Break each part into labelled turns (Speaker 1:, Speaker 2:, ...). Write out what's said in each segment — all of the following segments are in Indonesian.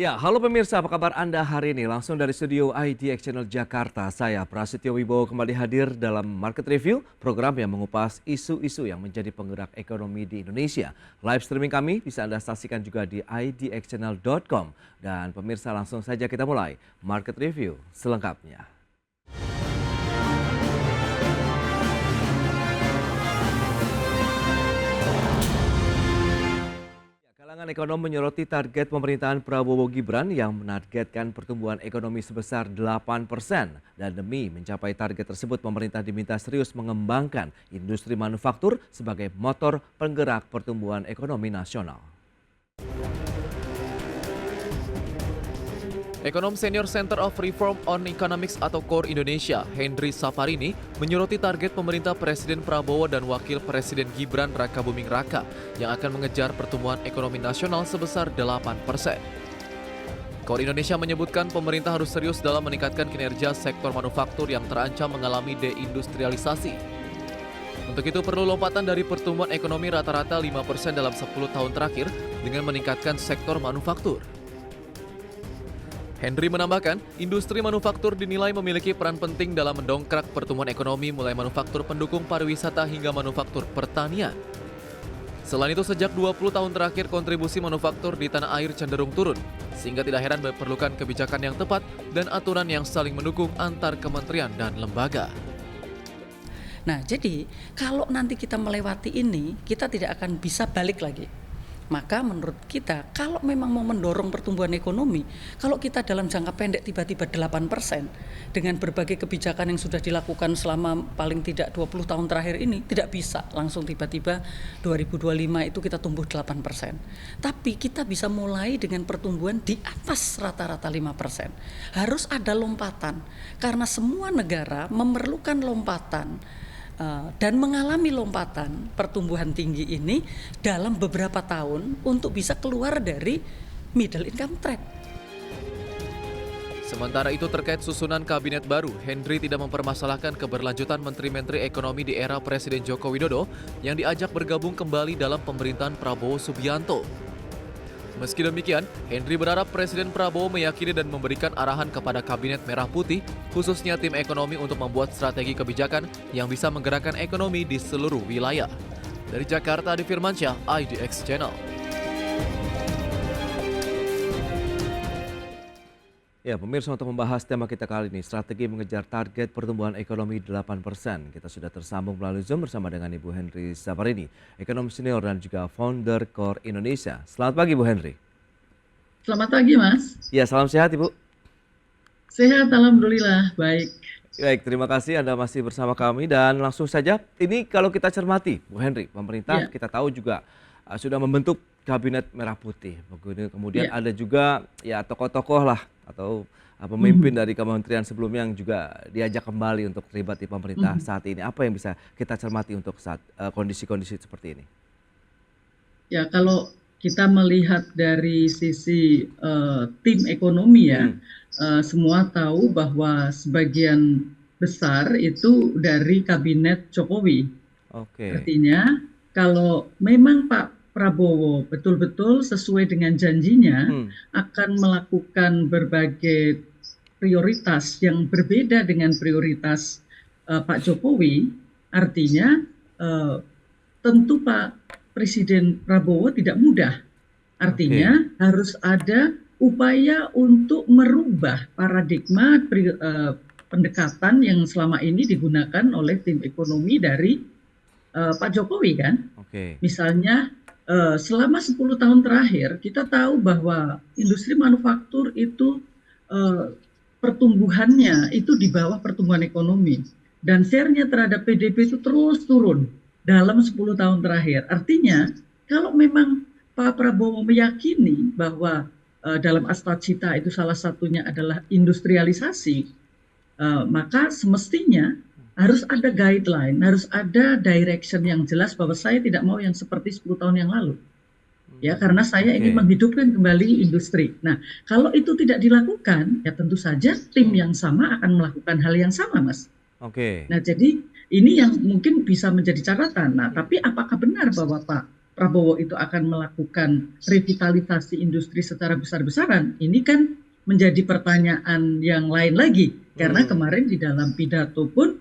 Speaker 1: Ya, halo pemirsa, apa kabar Anda hari ini? Langsung dari studio IDX Channel Jakarta, saya Prasetyo Wibowo kembali hadir dalam Market Review, program yang mengupas isu-isu yang menjadi penggerak ekonomi di Indonesia. Live streaming kami bisa Anda saksikan juga di idxchannel.com. Dan pemirsa, langsung saja kita mulai Market Review selengkapnya. Kalangan ekonom menyoroti target pemerintahan Prabowo Gibran yang menargetkan pertumbuhan ekonomi sebesar 8%. Dan demi mencapai target tersebut, pemerintah diminta serius mengembangkan industri manufaktur sebagai motor penggerak pertumbuhan ekonomi nasional.
Speaker 2: Ekonom Senior Center of Reform on Economics atau KOR Indonesia, Henry Saparini, menyoroti target pemerintah Presiden Prabowo dan Wakil Presiden Gibran Rakabuming Raka yang akan mengejar pertumbuhan ekonomi nasional sebesar 8%. KOR Indonesia menyebutkan pemerintah harus serius dalam meningkatkan kinerja sektor manufaktur yang terancam mengalami deindustrialisasi. Untuk itu perlu lompatan dari pertumbuhan ekonomi rata-rata 5% dalam 10 tahun terakhir dengan meningkatkan sektor manufaktur. Henry menambahkan, industri manufaktur dinilai memiliki peran penting dalam mendongkrak pertumbuhan ekonomi mulai manufaktur pendukung pariwisata hingga manufaktur pertanian. Selain itu, sejak 20 tahun terakhir kontribusi manufaktur di tanah air cenderung turun, sehingga tidak heran diperlukan kebijakan yang tepat dan aturan yang saling mendukung antar kementerian dan lembaga.
Speaker 3: Nah, jadi kalau nanti kita melewati ini, kita tidak akan bisa balik lagi. Maka menurut kita, kalau memang mau mendorong pertumbuhan ekonomi, kalau kita dalam jangka pendek tiba-tiba 8%, dengan berbagai kebijakan yang sudah dilakukan selama paling tidak 20 tahun terakhir ini, tidak bisa langsung tiba-tiba 2025 itu kita tumbuh 8%. Tapi kita bisa mulai dengan pertumbuhan di atas rata-rata 5%. Harus ada lompatan, karena semua negara memerlukan lompatan dan mengalami lompatan pertumbuhan tinggi ini dalam beberapa tahun untuk bisa keluar dari middle income trap.
Speaker 2: Sementara itu terkait susunan kabinet baru, Henry tidak mempermasalahkan keberlanjutan menteri-menteri ekonomi di era Presiden Joko Widodo yang diajak bergabung kembali dalam pemerintahan Prabowo Subianto. Meski demikian, Henry berharap Presiden Prabowo meyakini dan memberikan arahan kepada Kabinet Merah Putih, khususnya tim ekonomi untuk membuat strategi kebijakan yang bisa menggerakkan ekonomi di seluruh wilayah. Dari Jakarta, Adi Firmansyah, IDX Channel.
Speaker 1: Ya, pemirsa, untuk membahas tema kita kali ini, strategi mengejar target pertumbuhan ekonomi 8%. Kita sudah tersambung melalui Zoom bersama dengan Ibu Henry Saparini, ekonom senior dan juga founder KOR Indonesia. Selamat pagi, Bu Henry.
Speaker 4: Selamat pagi, Mas.
Speaker 1: Ya, salam sehat, Ibu.
Speaker 4: Sehat, alhamdulillah. Baik.
Speaker 1: Baik, terima kasih Anda masih bersama kami dan langsung saja, ini kalau kita cermati, Bu Henry, pemerintah kita tahu juga sudah membentuk Kabinet Merah Putih. Kemudian ada juga ya tokoh-tokoh lah atau pemimpin dari kementerian sebelumnya yang juga diajak kembali untuk terlibat di pemerintah saat ini. Apa yang bisa kita cermati untuk saat kondisi-kondisi seperti ini?
Speaker 4: Ya, kalau kita melihat dari sisi tim ekonomi ya, semua tahu bahwa sebagian besar itu dari kabinet Jokowi. Artinya kalau memang Pak Prabowo betul-betul sesuai dengan janjinya akan melakukan berbagai prioritas yang berbeda dengan prioritas Pak Jokowi, artinya tentu Pak Presiden Prabowo tidak mudah. Artinya harus ada upaya untuk merubah paradigma pendekatan yang selama ini digunakan oleh tim ekonomi dari Pak Jokowi kan. Misalnya selama 10 tahun terakhir kita tahu bahwa industri manufaktur itu pertumbuhannya itu di bawah pertumbuhan ekonomi dan share-nya terhadap PDB itu terus turun dalam 10 tahun terakhir. Artinya kalau memang Pak Prabowo meyakini bahwa dalam Astagfirullah itu salah satunya adalah industrialisasi, maka semestinya harus ada guideline, harus ada direction yang jelas bahwa saya tidak mau yang seperti 10 tahun yang lalu. Ya, karena saya ingin menghidupkan kembali industri. Nah, kalau itu tidak dilakukan, ya tentu saja tim yang sama akan melakukan hal yang sama, Mas. Nah, jadi ini yang mungkin bisa menjadi catatan. Nah, tapi apakah benar bahwa Pak Prabowo itu akan melakukan revitalisasi industri secara besar-besaran, ini kan menjadi pertanyaan yang lain lagi. Karena kemarin di dalam pidato pun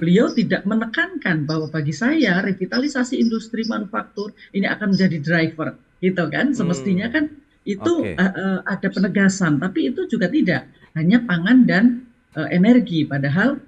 Speaker 4: beliau tidak menekankan bahwa bagi saya revitalisasi industri manufaktur ini akan menjadi driver, gitu kan? Semestinya kan itu ada penegasan, tapi itu juga tidak, hanya pangan dan energi. Padahal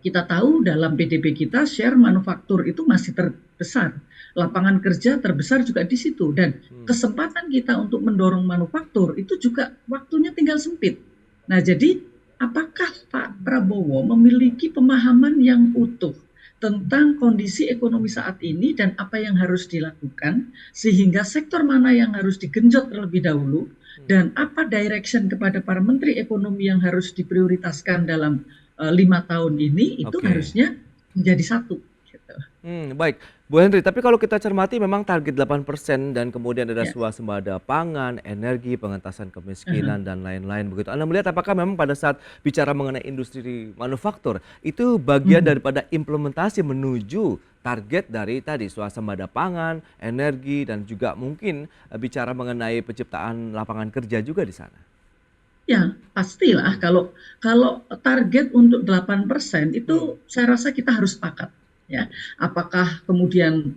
Speaker 4: kita tahu dalam PDB kita share manufaktur itu masih terbesar, lapangan kerja terbesar juga di situ, dan kesempatan kita untuk mendorong manufaktur itu juga waktunya tinggal sempit. Nah, jadi apakah Pak Prabowo memiliki pemahaman yang utuh tentang kondisi ekonomi saat ini dan apa yang harus dilakukan, sehingga sektor mana yang harus digenjot terlebih dahulu, dan apa direction kepada para menteri ekonomi yang harus diprioritaskan dalam 5 tahun ini, itu harusnya menjadi satu. Gitu.
Speaker 1: Baik, Bu Henry, tapi kalau kita cermati memang target 8% dan kemudian ada swasembada pangan, energi, pengentasan kemiskinan, dan lain-lain begitu. Anda melihat apakah memang pada saat bicara mengenai industri manufaktur, itu bagian daripada implementasi menuju target dari tadi swasembada pangan, energi, dan juga mungkin bicara mengenai penciptaan lapangan kerja juga di sana?
Speaker 4: Ya, pastilah kalau target untuk 8% itu saya rasa kita harus sepakat, ya. Apakah kemudian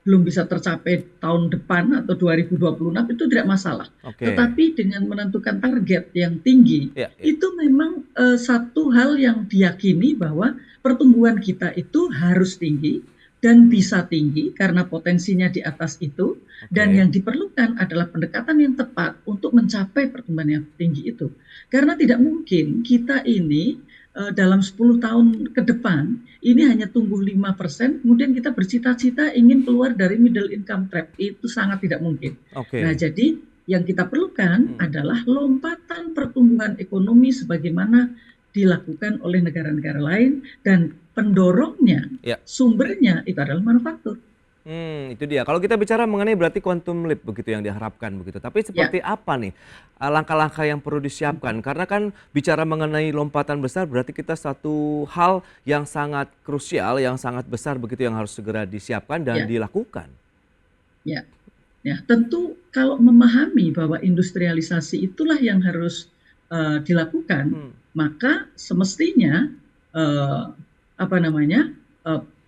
Speaker 4: belum bisa tercapai tahun depan atau 2026 itu tidak masalah. Tetapi dengan menentukan target yang tinggi, itu memang satu hal yang diyakini bahwa pertumbuhan kita itu harus tinggi dan bisa tinggi karena potensinya di atas itu, dan yang diperlukan adalah pendekatan yang tepat untuk mencapai pertumbuhan yang tinggi itu. Karena tidak mungkin kita ini dalam 10 tahun ke depan ini hanya tumbuh 5%, kemudian kita bercita-cita ingin keluar dari middle income trap. Itu sangat tidak mungkin. Nah, jadi yang kita perlukan adalah lompatan pertumbuhan ekonomi sebagaimana dilakukan oleh negara-negara lain, dan pendorongnya, sumbernya itu adalah manufaktur.
Speaker 1: Itu dia. Kalau kita bicara mengenai berarti quantum leap begitu yang diharapkan begitu. Tapi seperti apa nih langkah-langkah yang perlu disiapkan? Karena kan bicara mengenai lompatan besar berarti kita satu hal yang sangat krusial, yang sangat besar begitu yang harus segera disiapkan dan dilakukan. Ya, tentu kalau memahami bahwa industrialisasi itulah yang harus dilakukan, maka semestinya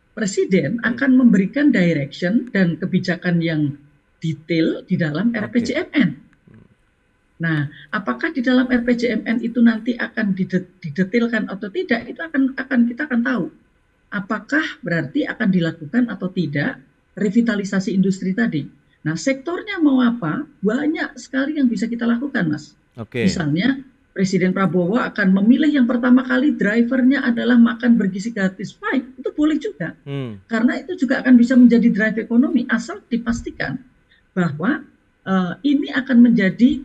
Speaker 1: Presiden akan memberikan direction dan kebijakan yang detail di dalam RPJMN. Nah, apakah di dalam RPJMN itu nanti akan didetailkan atau tidak, itu kita akan tahu. Apakah berarti akan dilakukan atau tidak revitalisasi industri tadi. Nah, sektornya mau apa? Banyak sekali yang bisa kita lakukan, Mas. Misalnya Presiden Prabowo akan memilih yang pertama kali drivernya adalah makan bergizi gratis. Fine, itu boleh juga. Karena itu juga akan bisa menjadi drive ekonomi, asal dipastikan bahwa ini akan menjadi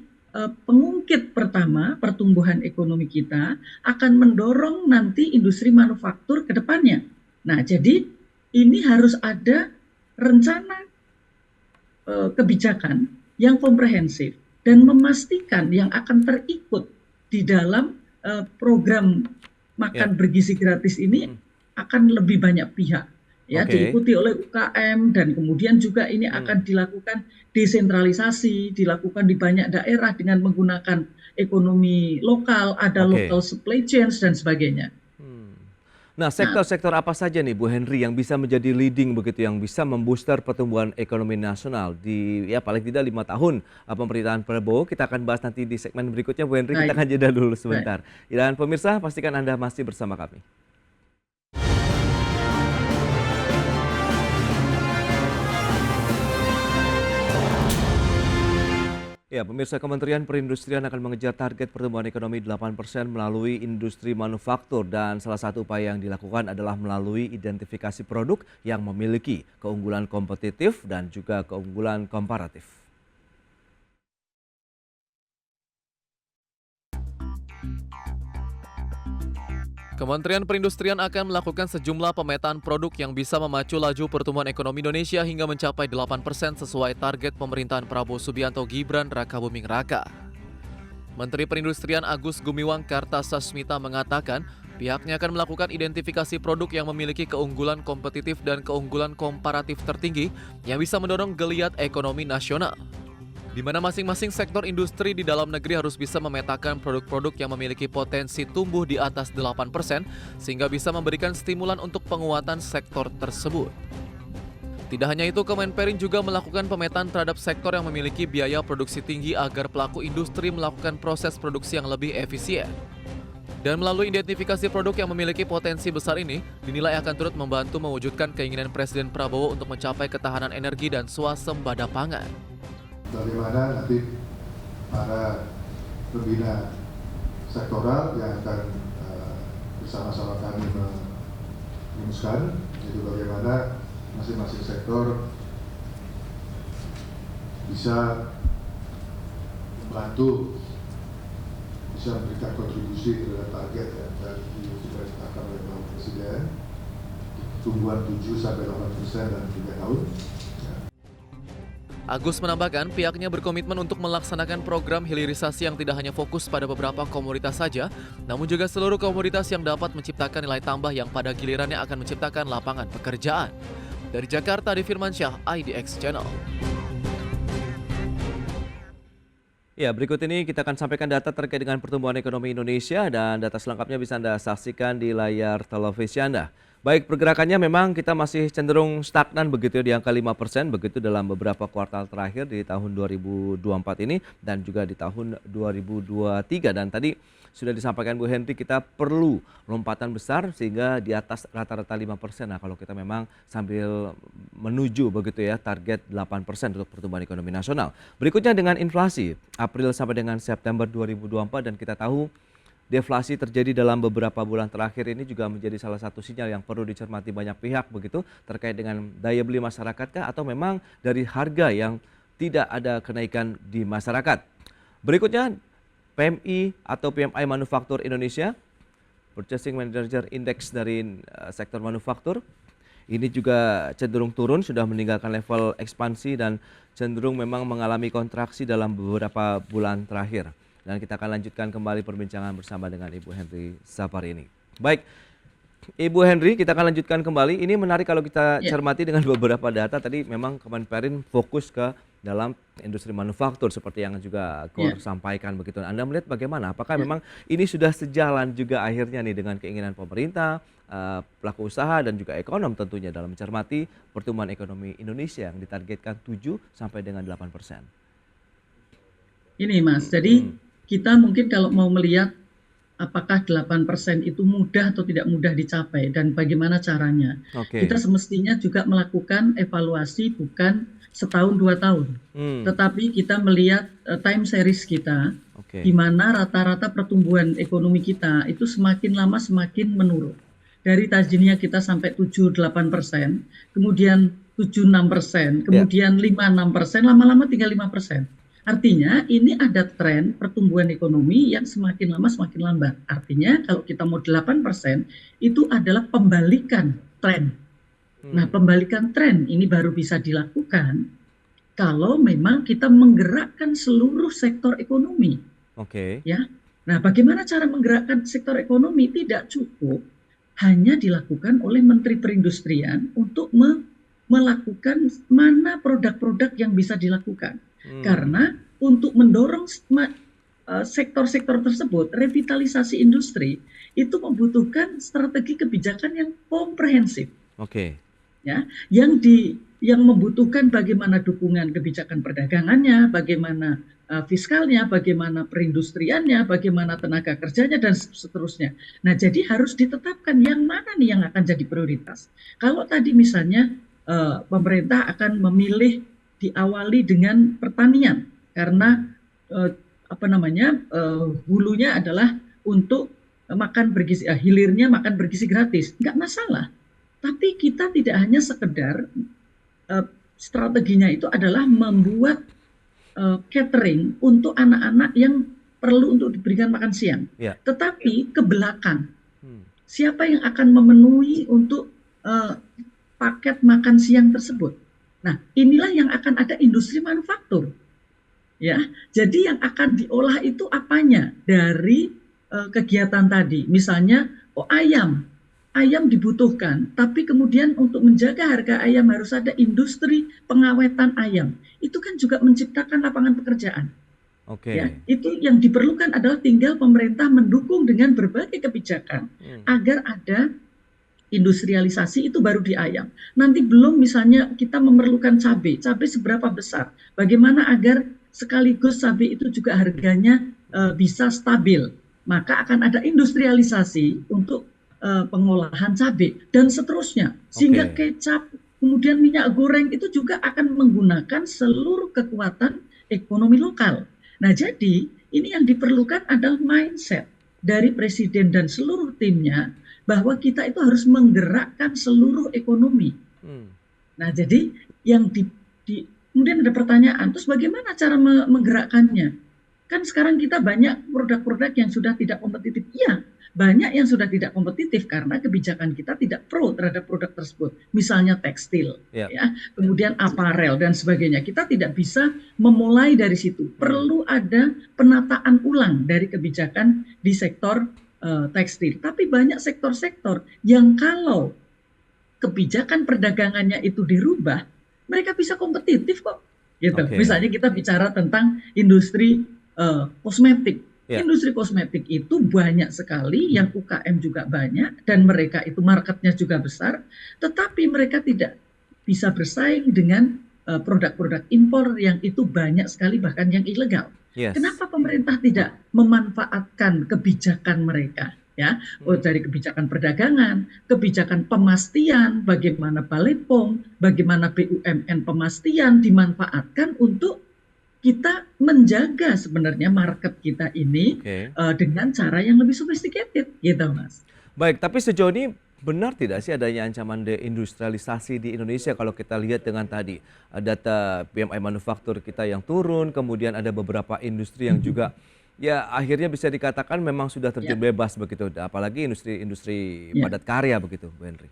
Speaker 1: pengungkit pertama pertumbuhan ekonomi kita, akan mendorong nanti industri manufaktur ke depannya. Nah, jadi ini harus ada rencana kebijakan yang komprehensif dan memastikan yang akan terikut di dalam program makan bergizi gratis ini akan lebih banyak pihak, diikuti oleh UKM, dan kemudian juga ini akan dilakukan desentralisasi, dilakukan di banyak daerah dengan menggunakan ekonomi lokal, ada local supply chains dan sebagainya. Nah, sektor-sektor apa saja nih Bu Henry yang bisa menjadi leading begitu, yang bisa membooster pertumbuhan ekonomi nasional di paling tidak 5 tahun pemerintahan Prabowo? Kita akan bahas nanti di segmen berikutnya Bu Henry. Kita akan jeda dulu sebentar. Dan pemirsa, pastikan Anda masih bersama kami. Ya, pemirsa, Kementerian Perindustrian akan mengejar target pertumbuhan ekonomi 8% melalui industri manufaktur, dan salah satu upaya yang dilakukan adalah melalui identifikasi produk yang memiliki keunggulan kompetitif dan juga keunggulan komparatif.
Speaker 2: Kementerian Perindustrian akan melakukan sejumlah pemetaan produk yang bisa memacu laju pertumbuhan ekonomi Indonesia hingga mencapai 8% sesuai target pemerintahan Prabowo Subianto Gibran Rakabuming Raka. Menteri Perindustrian Agus Gumiwang Kartasasmita mengatakan Pihaknya akan melakukan identifikasi produk yang memiliki keunggulan kompetitif dan keunggulan komparatif tertinggi yang bisa mendorong geliat ekonomi nasional. Di mana masing-masing sektor industri di dalam negeri harus bisa memetakan produk-produk yang memiliki potensi tumbuh di atas 8% sehingga bisa memberikan stimulan untuk penguatan sektor tersebut. Tidak hanya itu, Kemenperin juga melakukan pemetaan terhadap sektor yang memiliki biaya produksi tinggi agar pelaku industri melakukan proses produksi yang lebih efisien. Dan melalui identifikasi produk yang memiliki potensi besar ini, dinilai akan turut membantu mewujudkan keinginan Presiden Prabowo untuk mencapai ketahanan energi dan swasembada pangan.
Speaker 5: Bagaimana nanti para pembina sektoral yang akan bersama-sama kami merumuskan, yaitu bagaimana masing-masing sektor bisa membantu, bisa memberikan kontribusi terhadap target yang sudah ditetapkan oleh Bapak Presiden, tumbuhan 7-8% dalam 3 tahun.
Speaker 2: Agus menambahkan pihaknya berkomitmen untuk melaksanakan program hilirisasi yang tidak hanya fokus pada beberapa komoditas saja, namun juga seluruh komoditas yang dapat menciptakan nilai tambah yang pada gilirannya akan menciptakan lapangan pekerjaan. Dari Jakarta, Adi Firmansyah, IDX Channel.
Speaker 1: Ya, berikut ini kita akan sampaikan data terkait dengan pertumbuhan ekonomi Indonesia dan data selengkapnya bisa Anda saksikan di layar televisi Anda. Baik, pergerakannya memang kita masih cenderung stagnan begitu ya, di angka 5% begitu dalam beberapa kuartal terakhir di tahun 2024 ini dan juga di tahun 2023. Dan tadi sudah disampaikan Bu Henry, kita perlu lompatan besar sehingga di atas rata-rata 5%. Nah, kalau kita memang sambil menuju begitu ya target 8% untuk pertumbuhan ekonomi nasional. Berikutnya dengan inflasi April sampai dengan September 2024 dan kita tahu deflasi terjadi dalam beberapa bulan terakhir ini juga menjadi salah satu sinyal yang perlu dicermati banyak pihak begitu terkait dengan daya beli masyarakat kah atau memang dari harga yang tidak ada kenaikan di masyarakat. Berikutnya PMI atau PMI Manufaktur Indonesia, Purchasing Manager Index dari sektor manufaktur. Ini juga cenderung turun, sudah meninggalkan level ekspansi dan cenderung memang mengalami kontraksi dalam beberapa bulan terakhir. Dan kita akan lanjutkan kembali perbincangan bersama dengan Ibu Henry Safari ini. Baik, Ibu Henry, kita akan lanjutkan kembali. Ini menarik kalau kita cermati dengan beberapa data. Tadi memang Kemenperin fokus ke dalam industri manufaktur seperti yang juga Kor sampaikan begitu. Anda melihat bagaimana? Apakah memang ini sudah sejalan juga akhirnya nih dengan keinginan pemerintah, pelaku usaha dan juga ekonom tentunya dalam mencermati pertumbuhan ekonomi Indonesia yang ditargetkan 7 sampai dengan 8%.
Speaker 4: Ini Mas, jadi kita mungkin kalau mau melihat apakah 8% itu mudah atau tidak mudah dicapai dan bagaimana caranya. Kita semestinya juga melakukan evaluasi bukan setahun 2 tahun. Tetapi kita melihat time series kita di mana rata-rata pertumbuhan ekonomi kita itu semakin lama semakin menurun. Dari tadinya kita sampai 7-8%, kemudian 7-6%, kemudian 5-6%, lama-lama tinggal 5%. Artinya ini ada tren pertumbuhan ekonomi yang semakin lama semakin lambat. Artinya kalau kita mau 8% itu adalah pembalikan tren. Nah, pembalikan tren ini baru bisa dilakukan kalau memang kita menggerakkan seluruh sektor ekonomi. Ya. Nah, bagaimana cara menggerakkan sektor ekonomi? Tidak cukup hanya dilakukan oleh Menteri Perindustrian untuk melakukan mana produk-produk yang bisa dilakukan. Karena untuk mendorong sektor-sektor tersebut, revitalisasi industri itu membutuhkan strategi kebijakan yang komprehensif. Ya, yang membutuhkan bagaimana dukungan kebijakan perdagangannya, bagaimana fiskalnya, bagaimana perindustriannya, bagaimana tenaga kerjanya dan seterusnya. Nah, jadi harus ditetapkan yang mana nih yang akan jadi prioritas. Kalau tadi misalnya pemerintah akan memilih diawali dengan pertanian karena hulunya adalah untuk makan bergizi, hilirnya makan bergizi gratis, nggak masalah. Tapi kita tidak hanya sekedar strateginya itu adalah membuat catering untuk anak-anak yang perlu untuk diberikan makan siang. Tetapi ke belakang, siapa yang akan memenuhi untuk paket makan siang tersebut? Nah, inilah yang akan ada industri manufaktur. Ya, jadi yang akan diolah itu apanya dari kegiatan tadi. Misalnya oh ayam dibutuhkan, tapi kemudian untuk menjaga harga ayam harus ada industri pengawetan ayam. Itu kan juga menciptakan lapangan pekerjaan.
Speaker 1: Oke.
Speaker 4: Ya, itu yang diperlukan adalah tinggal pemerintah mendukung dengan berbagai kebijakan agar ada industrialisasi, itu baru di ayam. Nanti belum misalnya kita memerlukan cabai seberapa besar, bagaimana agar sekaligus cabai itu juga harganya bisa stabil, maka akan ada industrialisasi untuk pengolahan cabai dan seterusnya, sehingga kecap, kemudian minyak goreng itu juga akan menggunakan seluruh kekuatan ekonomi lokal. Nah, jadi ini yang diperlukan adalah mindset dari presiden dan seluruh timnya, bahwa kita itu harus menggerakkan seluruh ekonomi. Nah, jadi yang kemudian ada pertanyaan, terus bagaimana cara menggerakkannya? Kan sekarang kita banyak produk-produk yang sudah tidak kompetitif. Iya, banyak yang sudah tidak kompetitif karena kebijakan kita tidak pro terhadap produk tersebut. Misalnya tekstil, ya, kemudian aparel dan sebagainya. Kita tidak bisa memulai dari situ. Perlu ada penataan ulang dari kebijakan di sektor tekstil. Tapi banyak sektor-sektor yang kalau kebijakan perdagangannya itu dirubah, mereka bisa kompetitif kok. Gitu. Misalnya kita bicara tentang industri kosmetik. Industri kosmetik itu banyak sekali, yang UKM juga banyak, dan mereka itu marketnya juga besar, tetapi mereka tidak bisa bersaing dengan produk-produk impor yang itu banyak sekali, bahkan yang ilegal. Kenapa pemerintah tidak memanfaatkan kebijakan mereka? Ya, dari kebijakan perdagangan, kebijakan pemastian, bagaimana Balai POM, bagaimana BUMN pemastian dimanfaatkan untuk kita menjaga sebenarnya market kita ini dengan cara yang lebih sophisticated, gitu Mas.
Speaker 1: Baik, tapi sejauh ini benar tidak sih adanya ancaman deindustrialisasi di Indonesia kalau kita lihat dengan tadi data PMI manufaktur kita yang turun, kemudian ada beberapa industri yang juga ya akhirnya bisa dikatakan memang sudah terjun bebas begitu, apalagi industri padat karya begitu, Bu Henry.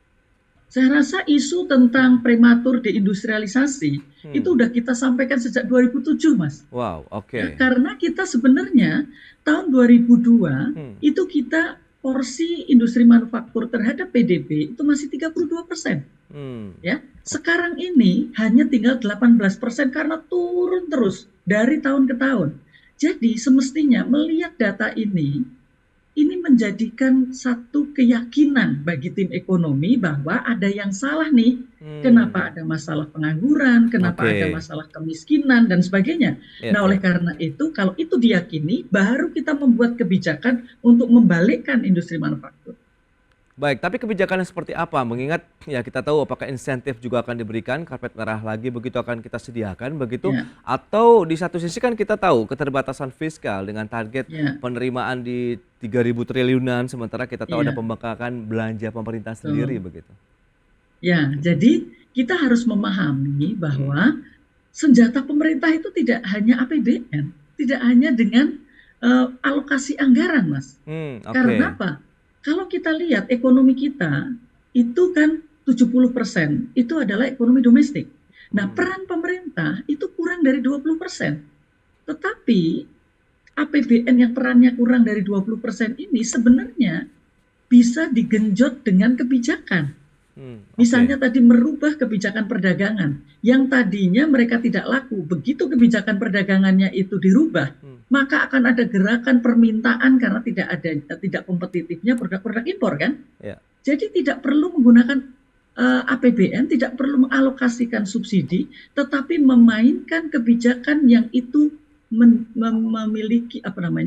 Speaker 4: Saya rasa isu tentang prematur deindustrialisasi itu udah kita sampaikan sejak 2007, Mas.
Speaker 1: Wow,
Speaker 4: ya, karena kita sebenarnya tahun 2002 itu kita porsi industri manufaktur terhadap PDB itu masih 32%. Ya, sekarang ini hanya tinggal 18% karena turun terus dari tahun ke tahun. Jadi semestinya melihat data ini menjadikan satu keyakinan bagi tim ekonomi bahwa ada yang salah nih. Kenapa ada masalah pengangguran, kenapa ada masalah kemiskinan dan sebagainya. Nah, oleh karena itu kalau itu diyakini, baru kita membuat kebijakan untuk membalikkan industri manufaktur.
Speaker 1: Baik, tapi kebijakannya seperti apa? Mengingat ya kita tahu apakah insentif juga akan diberikan, karpet merah lagi begitu akan kita sediakan begitu, atau di satu sisi kan kita tahu keterbatasan fiskal dengan target penerimaan di 3.000 triliunan, sementara kita tahu ada pembengkakan belanja pemerintah sendiri begitu. Ya, jadi kita harus memahami bahwa senjata pemerintah itu tidak hanya APBN, tidak hanya dengan alokasi anggaran, Mas. Karena apa? Kalau kita lihat ekonomi kita itu kan 70% itu adalah ekonomi domestik. Nah, peran pemerintah itu kurang dari 20%. Tetapi APBN yang perannya kurang dari 20% ini sebenarnya bisa digenjot dengan kebijakan. Misalnya tadi merubah kebijakan perdagangan yang tadinya mereka tidak laku. Begitu kebijakan perdagangannya itu dirubah, maka akan ada gerakan permintaan karena tidak kompetitifnya produk-produk impor kan. Jadi tidak perlu menggunakan APBN, tidak perlu mengalokasikan subsidi, tetapi memainkan kebijakan yang itu memiliki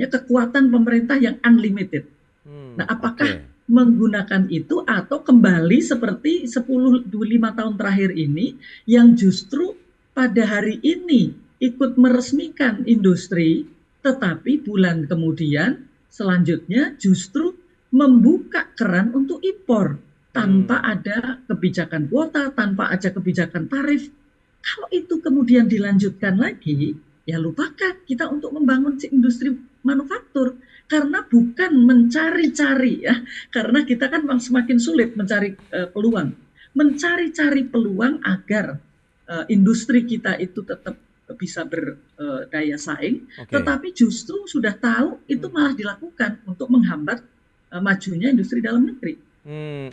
Speaker 1: kekuatan pemerintah yang unlimited. Nah, apakah menggunakan itu atau kembali seperti 10-15 tahun terakhir ini yang justru pada hari ini ikut meresmikan industri, tetapi bulan kemudian selanjutnya justru membuka keran untuk impor tanpa ada kebijakan kuota, tanpa ada kebijakan tarif. Kalau itu kemudian dilanjutkan lagi, ya lupakan kita untuk membangun industri manufaktur. Karena bukan mencari-cari ya, karena kita kan semakin sulit mencari peluang. Mencari-cari peluang agar industri kita itu tetap bisa berdaya saing, tetapi justru sudah tahu itu malah dilakukan untuk menghambat
Speaker 4: majunya industri dalam negeri.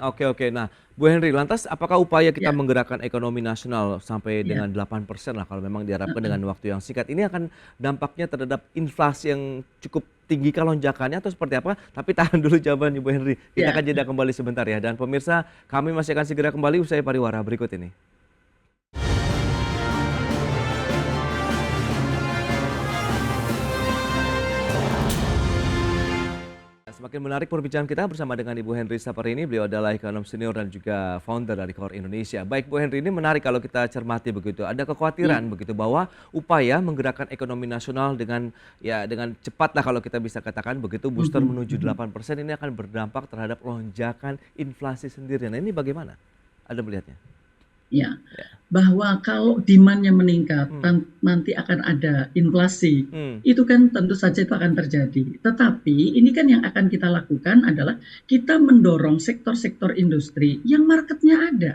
Speaker 1: Oke. Nah, Bu Henry, lantas apakah upaya kita
Speaker 4: Ya,
Speaker 1: menggerakkan ekonomi nasional sampai
Speaker 4: ya.
Speaker 1: dengan 8% lah kalau memang diharapkan dengan waktu yang singkat ini akan dampaknya terhadap inflasi yang cukup tinggi kah lonjakannya atau seperti apa? Tapi tahan dulu jawabannya Bu Henry. Kita
Speaker 4: Ya.
Speaker 1: akan jeda kembali sebentar ya. Dan pemirsa, kami masih akan segera kembali usai pariwara berikut ini. Semakin menarik perbincangan kita bersama dengan Ibu Henry Saparini. Beliau adalah ekonom senior dan juga founder dari Core Indonesia. Baik Bu Henry, ini menarik kalau kita cermati begitu. Ada kekhawatiran begitu bahwa upaya menggerakkan ekonomi nasional dengan cepat lah kalau kita bisa katakan begitu booster menuju 8% ini akan berdampak terhadap lonjakan inflasi sendiri. Nah, ini bagaimana Anda melihatnya?
Speaker 4: Ya, bahwa kalau demand-nya meningkat, nanti akan ada inflasi. Itu kan tentu saja itu akan terjadi. Tetapi ini kan yang akan kita lakukan adalah kita mendorong sektor-sektor industri yang marketnya ada.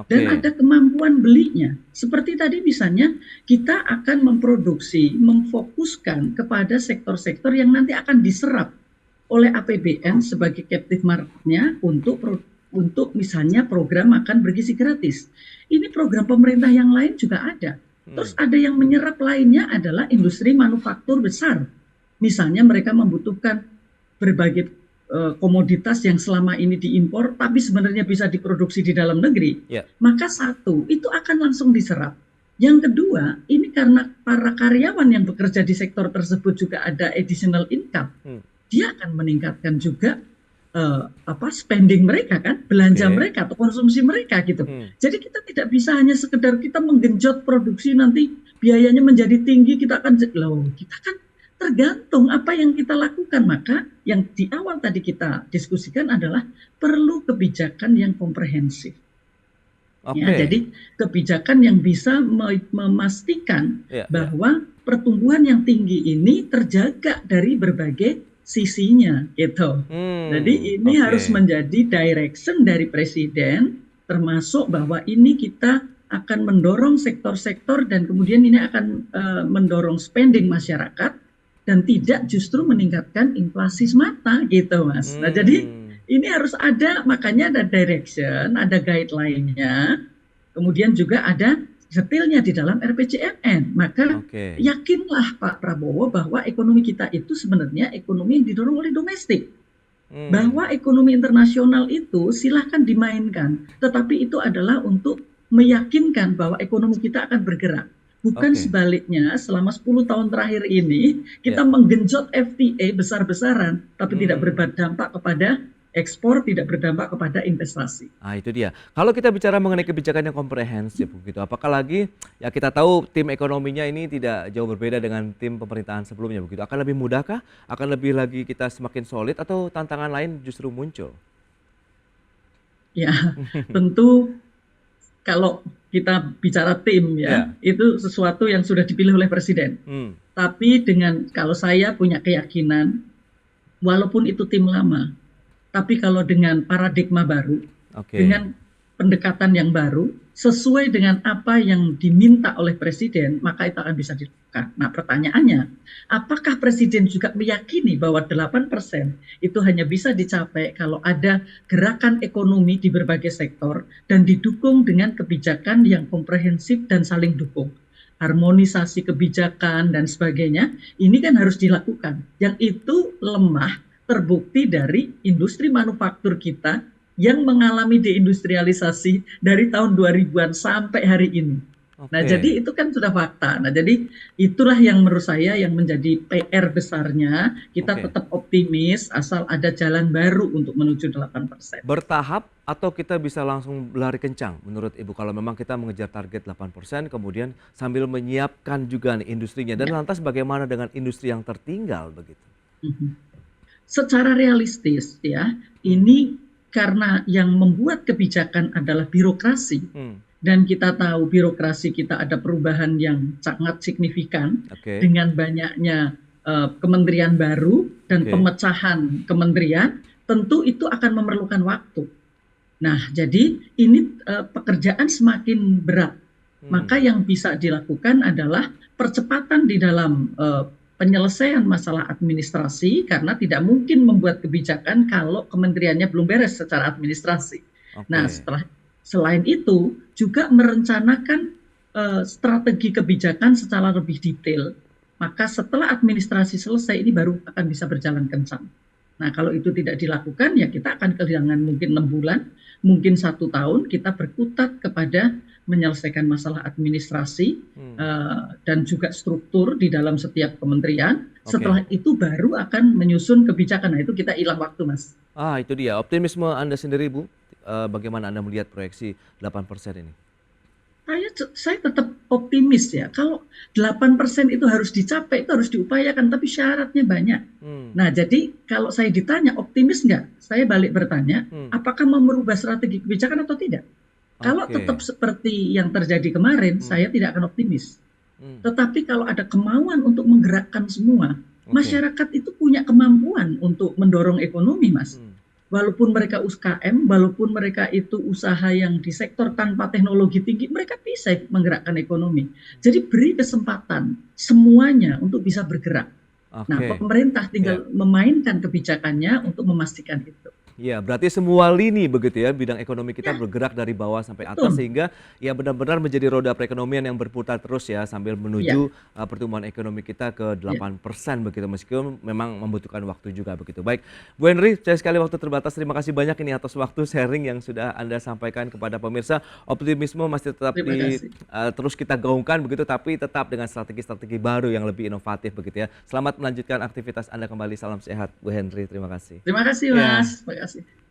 Speaker 4: Dan ada kemampuan belinya. Seperti tadi misalnya kita akan memproduksi, memfokuskan kepada sektor-sektor yang nanti akan diserap oleh APBN sebagai captive marketnya untuk misalnya program makan bergizi gratis. Ini program pemerintah yang lain juga ada. Terus ada yang menyerap lainnya adalah industri manufaktur besar. Misalnya mereka membutuhkan berbagai komoditas yang selama ini diimpor tapi sebenarnya bisa diproduksi di dalam negeri. Maka satu, itu akan langsung diserap. Yang kedua, ini karena para karyawan yang bekerja di sektor tersebut juga ada additional income. Dia akan meningkatkan juga spending mereka kan, belanja mereka atau konsumsi mereka gitu. Jadi kita tidak bisa hanya sekedar kita menggenjot produksi nanti biayanya menjadi tinggi, kita kan tergantung apa yang kita lakukan. Maka yang di awal tadi kita diskusikan adalah perlu kebijakan yang komprehensif. Ya, jadi kebijakan yang bisa memastikan bahwa pertumbuhan yang tinggi ini terjaga dari berbagai sisinya gitu. Jadi ini harus menjadi direction dari presiden, termasuk bahwa ini kita akan mendorong sektor-sektor dan kemudian ini akan mendorong spending masyarakat dan tidak justru meningkatkan inflasi semata gitu Mas. Nah jadi ini harus ada, makanya ada direction, ada guideline-nya, kemudian juga ada detailnya di dalam RPJMN. Maka yakinlah Pak Prabowo bahwa ekonomi kita itu sebenarnya ekonomi yang didorong oleh domestik. Bahwa ekonomi internasional itu silahkan dimainkan. Tetapi itu adalah untuk meyakinkan bahwa ekonomi kita akan bergerak. Bukan sebaliknya selama 10 tahun terakhir ini kita menggenjot FTA besar-besaran. Tapi tidak berdampak kepada ekspor, tidak berdampak kepada investasi.
Speaker 1: Ah, itu dia. Kalau kita bicara mengenai kebijakan yang komprehensif begitu, apakah lagi ya kita tahu tim ekonominya ini tidak jauh berbeda dengan tim pemerintahan sebelumnya begitu. Akan lebih mudahkah? Akan lebih lagi kita semakin solid atau tantangan lain justru muncul?
Speaker 4: Ya, tentu kalau kita bicara tim itu sesuatu yang sudah dipilih oleh presiden. Tapi kalau saya punya keyakinan, walaupun itu tim lama, tapi kalau dengan paradigma baru, dengan pendekatan yang baru, sesuai dengan apa yang diminta oleh presiden, maka itu akan bisa dilakukan. Nah pertanyaannya, apakah presiden juga meyakini bahwa 8% itu hanya bisa dicapai kalau ada gerakan ekonomi di berbagai sektor dan didukung dengan kebijakan yang komprehensif dan saling dukung. Harmonisasi kebijakan dan sebagainya, ini kan harus dilakukan. Yang itu lemah terbukti dari industri manufaktur kita yang mengalami deindustrialisasi dari tahun 2000-an sampai hari ini. Nah, jadi itu kan sudah fakta. Nah, jadi itulah yang menurut saya yang menjadi PR besarnya. Kita tetap optimis asal ada jalan baru untuk menuju 8%.
Speaker 1: Bertahap atau kita bisa langsung lari kencang menurut Ibu kalau memang kita mengejar target 8% kemudian sambil menyiapkan juga nih industrinya. Dan lantas bagaimana dengan industri yang tertinggal begitu?
Speaker 4: Secara realistis ya, ini karena yang membuat kebijakan adalah birokrasi dan kita tahu birokrasi kita ada perubahan yang sangat signifikan dengan banyaknya kementerian baru dan pemecahan kementerian, tentu itu akan memerlukan waktu. Nah, jadi ini pekerjaan semakin berat. Maka yang bisa dilakukan adalah percepatan di dalam penyelesaian masalah administrasi karena tidak mungkin membuat kebijakan kalau kementeriannya belum beres secara administrasi. Nah, selain itu juga merencanakan strategi kebijakan secara lebih detail. Maka setelah administrasi selesai ini baru akan bisa berjalan kencang. Nah, kalau itu tidak dilakukan ya kita akan kehilangan mungkin 6 bulan, mungkin 1 tahun kita berkutat kepada menyelesaikan masalah administrasi dan juga struktur di dalam setiap kementerian. Setelah itu baru akan menyusun kebijakan. Nah, itu kita hilang waktu, Mas.
Speaker 1: Itu dia. Optimisme Anda sendiri, Bu, bagaimana Anda melihat proyeksi 8% ini?
Speaker 4: Saya tetap optimis ya. Kalau 8% itu harus dicapai, itu harus diupayakan, tapi syaratnya banyak. Nah, jadi kalau saya ditanya optimis nggak, saya balik bertanya, apakah mau merubah strategi kebijakan atau tidak? Kalau tetap seperti yang terjadi kemarin, saya tidak akan optimis. Tetapi kalau ada kemauan untuk menggerakkan semua, masyarakat itu punya kemampuan untuk mendorong ekonomi, Mas. Walaupun mereka UMKM, walaupun mereka itu usaha yang di sektor tanpa teknologi tinggi, mereka bisa menggerakkan ekonomi. Jadi beri kesempatan semuanya untuk bisa bergerak. Nah, pemerintah tinggal memainkan kebijakannya untuk memastikan itu.
Speaker 1: Ya, berarti semua lini begitu ya, bidang ekonomi kita bergerak dari bawah sampai atas sehingga ya benar-benar menjadi roda perekonomian yang berputar terus ya sambil menuju pertumbuhan ekonomi kita ke 8% begitu, meskipun memang membutuhkan waktu juga begitu. Baik, Bu Henry, sayang sekali waktu terbatas. Terima kasih banyak ini atas waktu sharing yang sudah Anda sampaikan kepada pemirsa. Optimisme masih tetap terus kita gaungkan begitu, tapi tetap dengan strategi-strategi baru yang lebih inovatif begitu ya. Selamat melanjutkan aktivitas Anda kembali. Salam sehat, Bu Henry. Terima kasih.
Speaker 4: Terima kasih, Mas. Terima kasih.